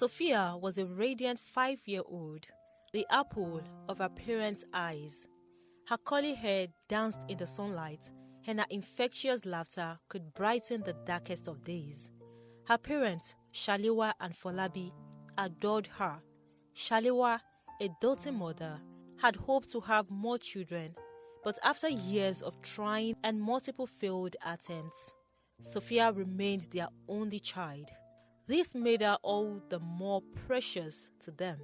Sophia was a radiant 5-year-old, the apple of her parents' eyes. Her curly hair danced in the sunlight, and her infectious laughter could brighten the darkest of days. Her parents, Shalewa and Folabi, adored her. Shalewa, a doting mother, had hoped to have more children, but after years of trying and multiple failed attempts, Sophia remained their only child. This made her all the more precious to them.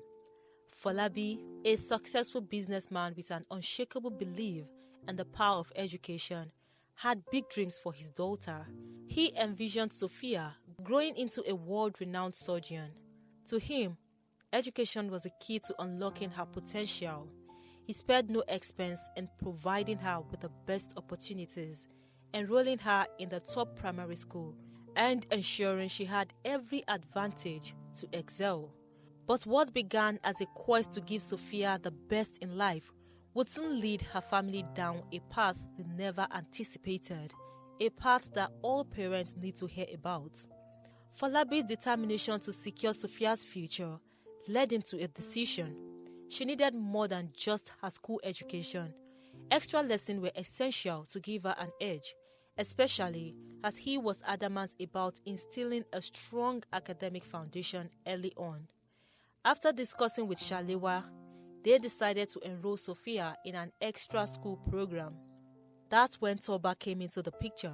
Folabi, a successful businessman with an unshakable belief in the power of education, had big dreams for his daughter. He envisioned Sophia growing into a world-renowned surgeon. To him, education was the key to unlocking her potential. He spared no expense in providing her with the best opportunities, enrolling her in the top primary school, and ensuring she had every advantage to excel. But what began as a quest to give Sophia the best in life would soon lead her family down a path they never anticipated, a path that all parents need to hear about. Folabi's determination to secure Sophia's future led him to a decision. She needed more than just her school education. Extra lessons were essential to give her an edge, especially as he was adamant about instilling a strong academic foundation early on. After discussing with Shalewa, they decided to enroll Sophia in an extra school program. That's when Toba came into the picture.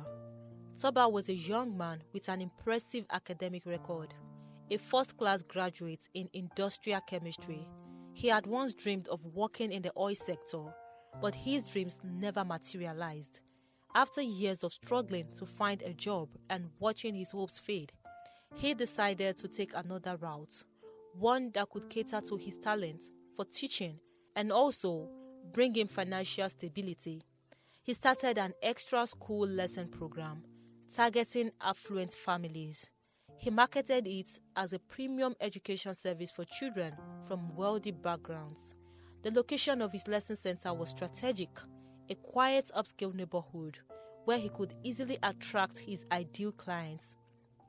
Toba was a young man with an impressive academic record, a first-class graduate in industrial chemistry. He had once dreamed of working in the oil sector, but his dreams never materialized. After years of struggling to find a job and watching his hopes fade, he decided to take another route, one that could cater to his talent for teaching and also bring him financial stability. He started an extra school lesson program targeting affluent families. He marketed it as a premium education service for children from wealthy backgrounds. The location of his lesson center was strategic, a quiet upscale neighborhood where he could easily attract his ideal clients.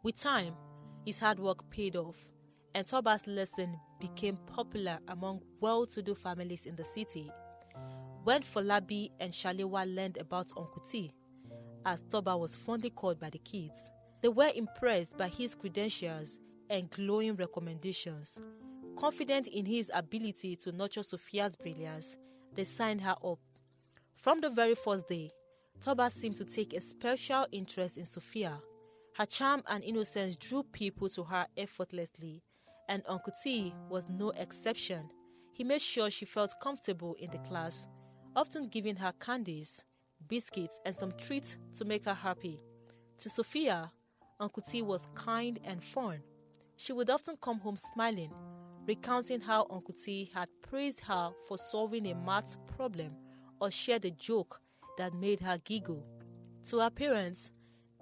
With time, his hard work paid off, and Toba's lesson became popular among well-to-do families in the city. When Folabi and Shalewa learned about Uncle T, as Toba was fondly called by the kids, they were impressed by his credentials and glowing recommendations. Confident in his ability to nurture Sophia's brilliance, they signed her up. From the very first day, Toba seemed to take a special interest in Sophia. Her charm and innocence drew people to her effortlessly, and Uncle T was no exception. He made sure she felt comfortable in the class, often giving her candies, biscuits, and some treats to make her happy. To Sophia, Uncle T was kind and fun. She would often come home smiling, recounting how Uncle T had praised her for solving a maths problem or shared a joke that made her giggle. To her parents,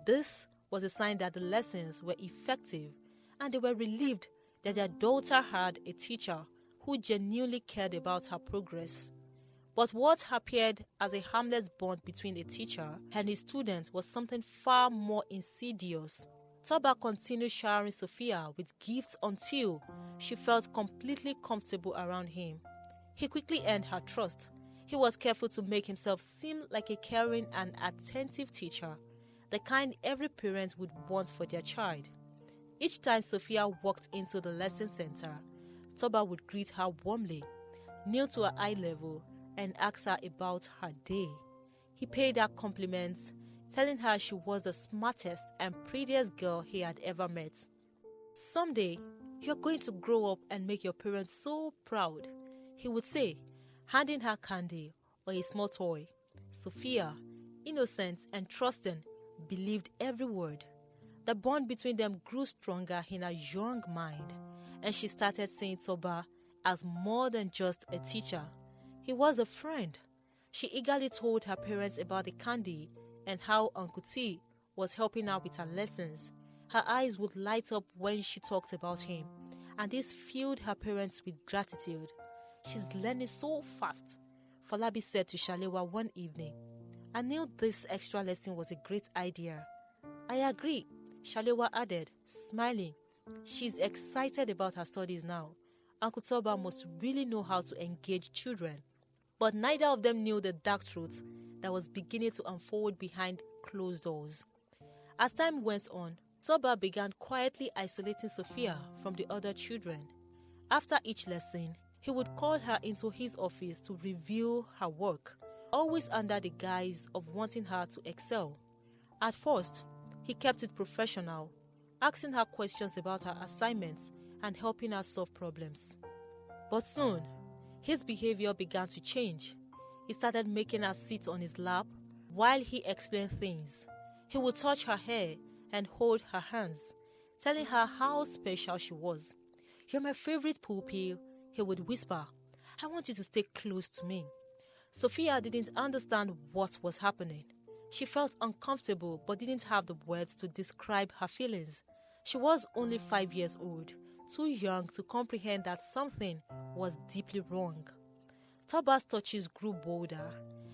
this was a sign that the lessons were effective, and they were relieved that their daughter had a teacher who genuinely cared about her progress. But what appeared as a harmless bond between a teacher and his student was something far more insidious. Toba continued showering Sophia with gifts until she felt completely comfortable around him. He quickly earned her trust. He was careful to make himself seem like a caring and attentive teacher, the kind every parent would want for their child. Each time Sophia walked into the lesson center, Toba would greet her warmly, kneel to her eye level, and ask her about her day. He paid her compliments, telling her she was the smartest and prettiest girl he had ever met. "Someday, you're going to grow up and make your parents so proud," he would say, handing her candy or a small toy. Sophia, innocent and trusting, believed every word. The bond between them grew stronger in her young mind, and she started seeing Toba as more than just a teacher. He was a friend. She eagerly told her parents about the candy and how Uncle T was helping her with her lessons. Her eyes would light up when she talked about him, and this filled her parents with gratitude. "She's learning so fast," Folabi said to Shalewa one evening. "I knew this extra lesson was a great idea." "I agree," Shalewa added, smiling. She's excited about her studies now. Uncle Toba must really know how to engage children. But neither of them knew the dark truth that was beginning to unfold behind closed doors. As time went on, Toba began quietly isolating Sophia from the other children. After each lesson, he would call her into his office to review her work, always under the guise of wanting her to excel. At first, he kept it professional, asking her questions about her assignments and helping her solve problems. But soon, his behavior began to change. He started making her sit on his lap while he explained things. He would touch her hair and hold her hands, telling her how special she was. "You're my favorite pupil," he would whisper. "I want you to stay close to me." Sophia didn't understand what was happening. She felt uncomfortable but didn't have the words to describe her feelings. She was only 5 years old, too young to comprehend that something was deeply wrong. Toba's touches grew bolder.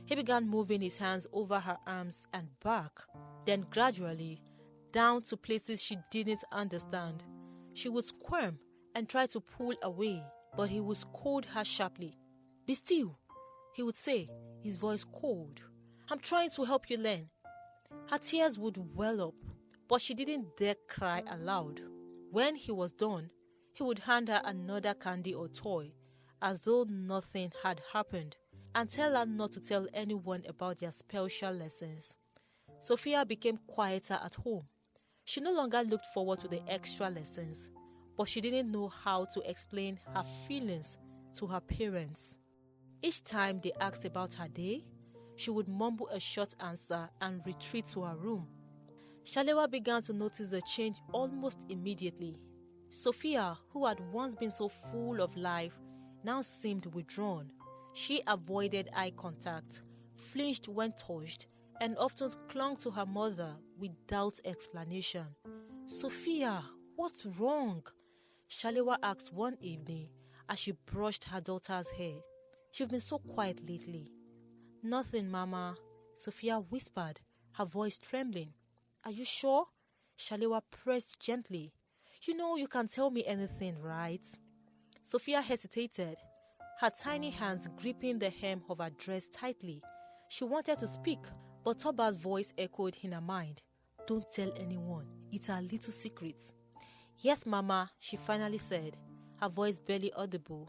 He began moving his hands over her arms and back, then gradually down to places she didn't understand. She would squirm and try to pull away, but he would scold her sharply. "Be still," he would say, his voice cold. "I'm trying to help you learn." Her tears would well up, but she didn't dare cry aloud. When he was done, he would hand her another candy or toy, as though nothing had happened, and tell her not to tell anyone about their special lessons. Sophia became quieter at home. She no longer looked forward to the extra lessons, but she didn't know how to explain her feelings to her parents. Each time they asked about her day, she would mumble a short answer and retreat to her room. Shalewa began to notice a change almost immediately. Sophia, who had once been so full of life, now seemed withdrawn. She avoided eye contact, flinched when touched, and often clung to her mother without explanation. "Sophia, what's wrong?" Shalewa asked one evening as she brushed her daughter's hair. "You've been so quiet lately." "Nothing, Mama," Sophia whispered, her voice trembling. "Are you sure?" Shalewa pressed gently. "You know you can tell me anything, right?" Sophia hesitated, her tiny hands gripping the hem of her dress tightly. She wanted to speak, but Toba's voice echoed in her mind. "Don't tell anyone. It's our little secret." "Yes, Mama," she finally said, her voice barely audible.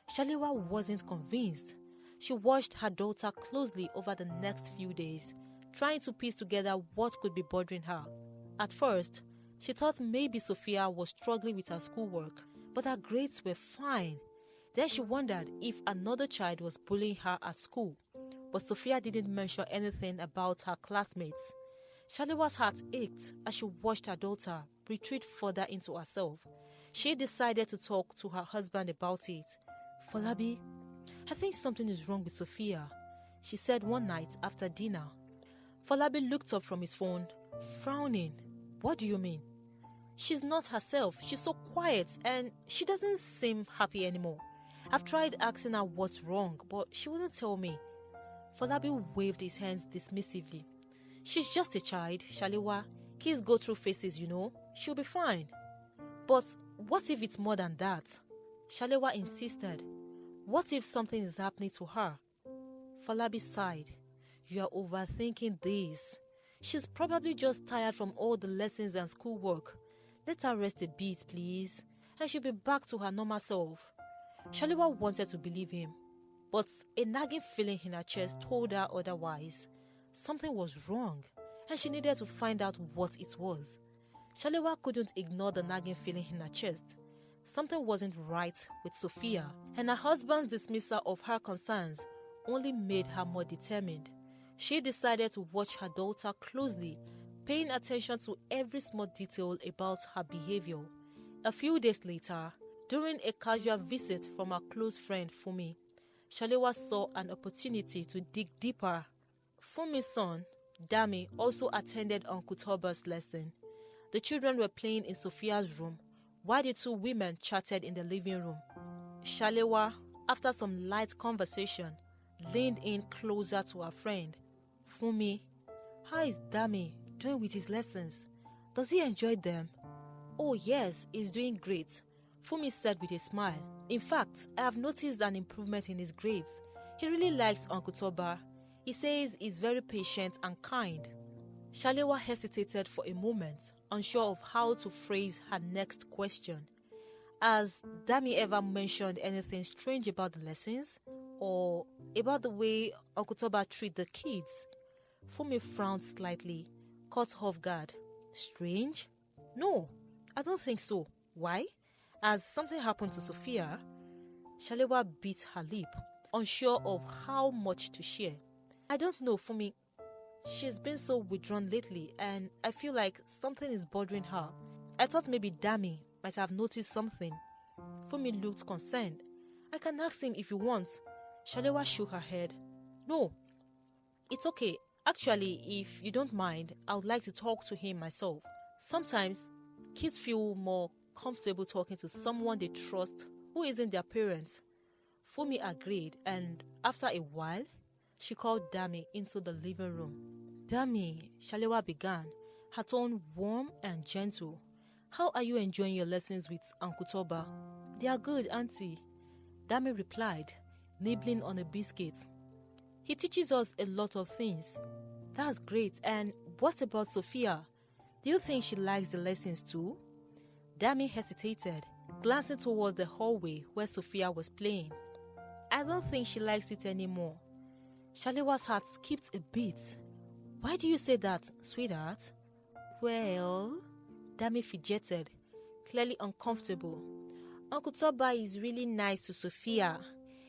Shalewa wasn't convinced. She watched her daughter closely over the next few days, trying to piece together what could be bothering her. At first, she thought maybe Sophia was struggling with her schoolwork, but her grades were fine. Then she wondered if another child was bullying her at school, but Sophia didn't mention anything about her classmates. Shalewa's heart ached as she watched her daughter retreat further into herself. She decided to talk to her husband about it. "Folabi, I think something is wrong with Sophia," she said one night after dinner. Folabi looked up from his phone, frowning. "What do you mean?" "She's not herself. She's so quiet and she doesn't seem happy anymore. I've tried asking her what's wrong, but she wouldn't tell me." Folabi waved his hands dismissively. "She's just a child, Shalewa. Kids go through phases, you know. She'll be fine." "But what if it's more than that?" Shalewa insisted. "What if something is happening to her?" Folabi sighed. "You are overthinking this. She's probably just tired from all the lessons and schoolwork. Let her rest a bit, please, and she'll be back to her normal self." Shalewa wanted to believe him, but a nagging feeling in her chest told her otherwise. Something was wrong, and she needed to find out what it was. Shalewa couldn't ignore the nagging feeling in her chest. Something wasn't right with Sophia, and her husband's dismissal of her concerns only made her more determined. She decided to watch her daughter closely, paying attention to every small detail about her behavior. A few days later, during a casual visit from her close friend Fumi, Shalewa saw an opportunity to dig deeper. Fumi's son, Dami, also attended Uncle Toba's lesson. The children were playing in Sophia's room, while the two women chatted in the living room. Shalewa, after some light conversation, leaned in closer to her friend. "Fumi, how is Dami doing with his lessons? Does he enjoy them?" Oh yes, he's doing great, Fumi said with a smile. In fact, I have noticed an improvement in his grades. He really likes Uncle Toba. He says he's very patient and kind. Shalewa hesitated for a moment, unsure of how to phrase her next question. Has Dami ever mentioned anything strange about the lessons? Or about the way Uncle Toba treats the kids? Fumi frowned slightly, caught off guard. Strange? No, I don't think so. Why? Has something happened to Sophia? Shalewa bit her lip, unsure of how much to share. I don't know, Fumi. She's been so withdrawn lately and I feel like something is bothering her. I thought maybe Dami might have noticed something. Fumi looked concerned. I can ask him if you want. Shalewa shook her head. No, it's okay. Actually, if you don't mind, I would like to talk to him myself. Sometimes, kids feel more comfortable talking to someone they trust who isn't their parents. Fumi agreed, and after a while, she called Dami into the living room. Dami, Shalewa began, her tone warm and gentle. How are you enjoying your lessons with Uncle Toba? They are good, Auntie. Dami replied, nibbling on a biscuit. He teaches us a lot of things. That's great. And what about Sophia? Do you think she likes the lessons too? Dami hesitated, glancing toward the hallway where Sophia was playing. I don't think she likes it anymore. Shalewa's heart skipped a beat. Why do you say that, sweetheart? Well, Dami fidgeted, clearly uncomfortable. Uncle Toba is really nice to Sophia.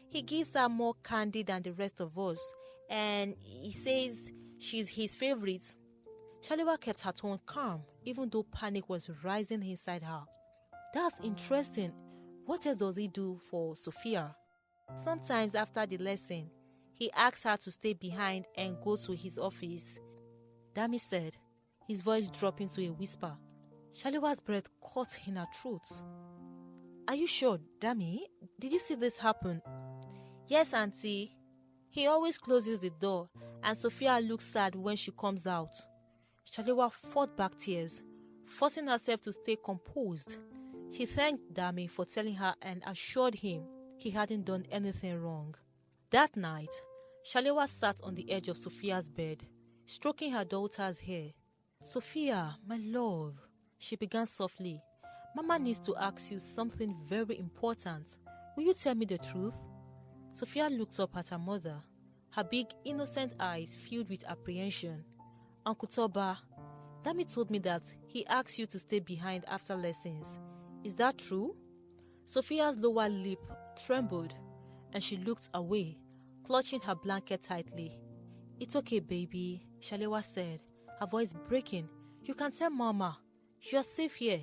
He gives her more candy than the rest of us, and he says she's his favorite. Shalewa kept her tone calm, even though panic was rising inside her. That's interesting. What else does he do for Sophia? Sometimes after the lesson, he asks her to stay behind and go to his office. Dami said, his voice dropping to a whisper. Shalewa's breath caught in her throat. Are you sure, Dami? Did you see this happen? Yes, Auntie. He always closes the door, and Sophia looks sad when she comes out. Shalewa fought back tears, forcing herself to stay composed. She thanked Dami for telling her and assured him he hadn't done anything wrong. That night, Shalewa sat on the edge of Sophia's bed, stroking her daughter's hair. Sophia, my love, she began softly. Mama needs to ask you something very important. Will you tell me the truth? Sophia looked up at her mother, her big innocent eyes filled with apprehension. Uncle Toba, Dami told me that he asked you to stay behind after lessons. Is that true? Sophia's lower lip trembled and she looked away, clutching her blanket tightly. It's okay, baby, Shalewa said, her voice breaking. You can tell Mama. You are safe here.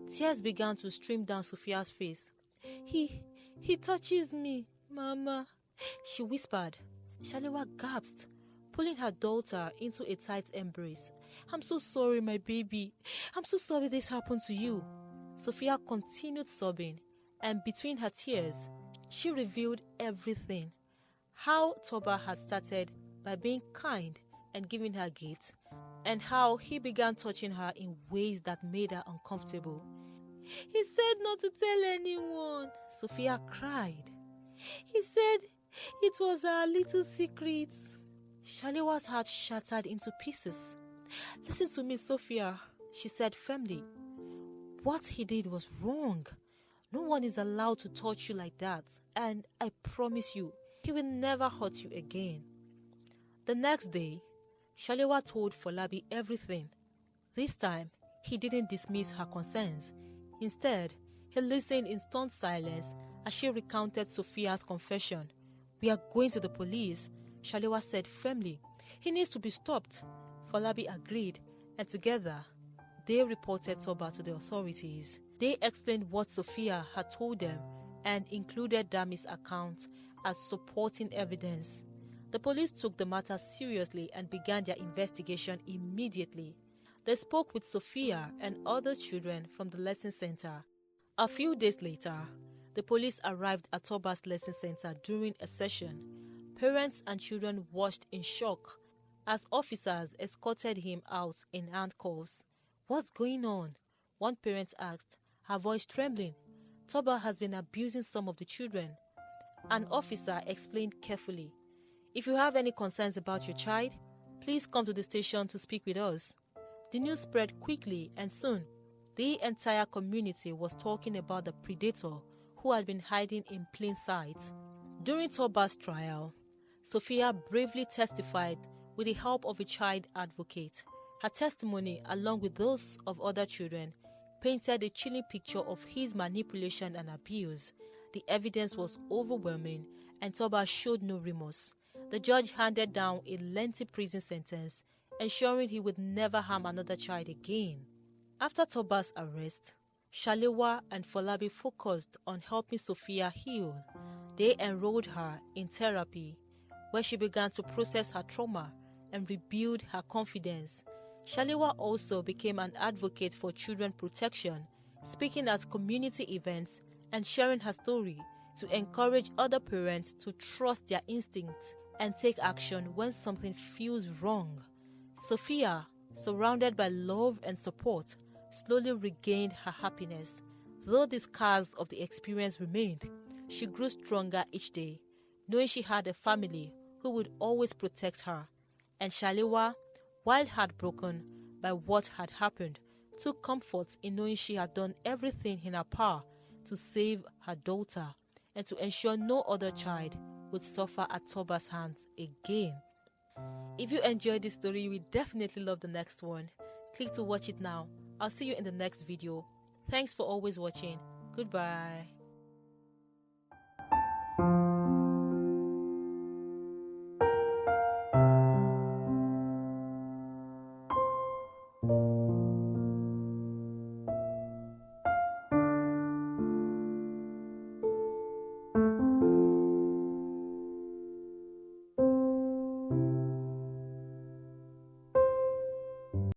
Tears began to stream down Sophia's face. He touches me, Mama, she whispered. Shalewa gasped, pulling her daughter into a tight embrace. I'm so sorry, my baby. I'm so sorry this happened to you. Sophia continued sobbing, and between her tears, she revealed everything. How Toba had started by being kind and giving her gifts, and how he began touching her in ways that made her uncomfortable. He said not to tell anyone, Sophia cried. He said it was our little secret. Shalewa's heart shattered into pieces. Listen to me, Sophia, she said firmly. What he did was wrong. No one is allowed to touch you like that, and I promise you, he will never hurt you again. The next day, Shalewa told Folabi everything. This time, he didn't dismiss her concerns. Instead, he listened in stunned silence as she recounted Sophia's confession. We are going to the police, Shalewa said firmly. He needs to be stopped. Folabi agreed, and together, they reported Toba to the authorities. They explained what Sophia had told them and included Dami's account as supporting evidence. The police took the matter seriously and began their investigation immediately. They spoke with Sophia and other children from the lesson center. A few days later, the police arrived at Toba's lesson center during a session. Parents and children watched in shock as officers escorted him out in handcuffs. What's going on? One parent asked, her voice trembling. Toba has been abusing some of the children. An officer explained carefully, if you have any concerns about your child, please come to the station to speak with us. The news spread quickly, and soon, the entire community was talking about the predator who had been hiding in plain sight. During Toba's trial, Sophia bravely testified with the help of a child advocate. Her testimony, along with those of other children, painted a chilling picture of his manipulation and abuse. The evidence was overwhelming, and Toba showed no remorse. The judge handed down a lengthy prison sentence, ensuring he would never harm another child again. After Toba's arrest, Shalewa and Folabi focused on helping Sophia heal. They enrolled her in therapy, where she began to process her trauma and rebuild her confidence. Shalewa also became an advocate for children protection, speaking at community events and sharing her story to encourage other parents to trust their instincts and take action when something feels wrong. Sophia, surrounded by love and support, slowly regained her happiness. Though the scars of the experience remained, she grew stronger each day, knowing she had a family who would always protect her. And Shalewa, while heartbroken by what had happened, took comfort in knowing she had done everything in her power to save her daughter and to ensure no other child would suffer at Toba's hands again. If you enjoyed this story, you will definitely love the next one. Click to watch it now. I'll see you in the next video. Thanks for always watching. Goodbye.